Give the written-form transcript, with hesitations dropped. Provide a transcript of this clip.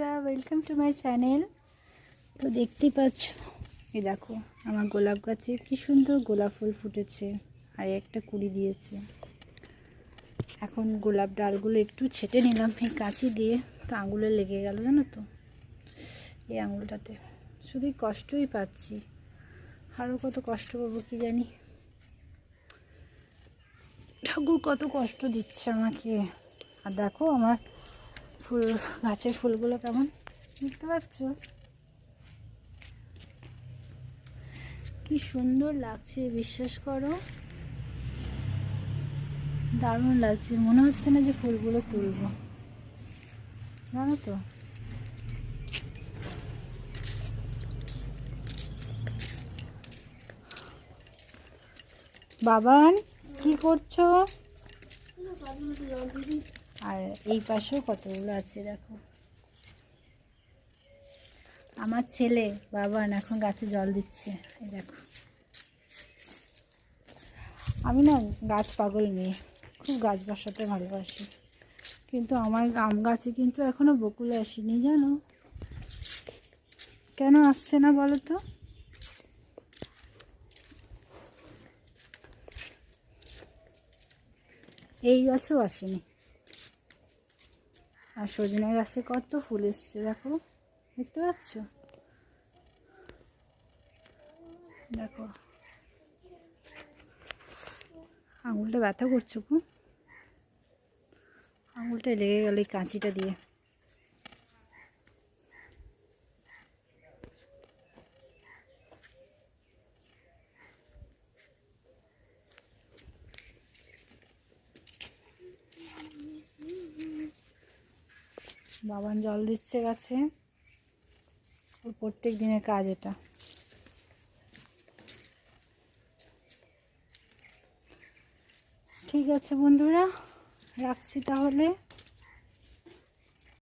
বন্ধুরা, welcome to my channel. তো দেখতেই পাচ্ছ, এই দেখো আমার গোলাপ গাছে কি সুন্দর গোলাপ ফুল ফুটেছে আর একটা কুড়ি দিয়েছে। এখন গোলাপ ডালগুলো একটু ছেটে নিলাম এই কাঁচি দিয়ে, তো আঙুলে লেগে গেল জানো তো, এই আঙুলটাতে শুধুই কষ্টই পাচ্ছি, আরও কত কষ্ট পাবো কি জানি। ঠাকুর কত কষ্ট দিচ্ছে আমাকে। আর দেখো আমার ফুল গাছের ফুলগুলো কেমন, দেখতে পাচ্ছ কি সুন্দর লাগছে, বিশ্বাস করো দারুণ লাগছে। মনে হচ্ছে না যে ফুলগুলো তুলবো, জানো তো। বাবান কি করছো? আর এই পাশেও কতগুলো আছে দেখো। আমার ছেলে বাবান এখন গাছে জল দিচ্ছে, এই দেখো। আমি না গাছ পাগল মেয়ে, খুব গাছ বসাতে ভালোবাসি, কিন্তু আমার আম গাছে কিন্তু এখনো বকুল আসেনি জানো। কেন আসছে না বলো তো? এই গাছেও আসেনি। আর সজনে গাছে কত ফুল এসছে দেখো, দেখতে পাচ্ছ? দেখো আঙুলটা ব্যথা করছো গো, আঙুলটা লেগে গেল এই কাঁচিটা দিয়ে। বাবান জল দিচ্ছে গাছে, ওর প্রত্যেক দিনের কাজ এটা। ঠিক আছে বন্ধুরা, রাখছি তাহলে।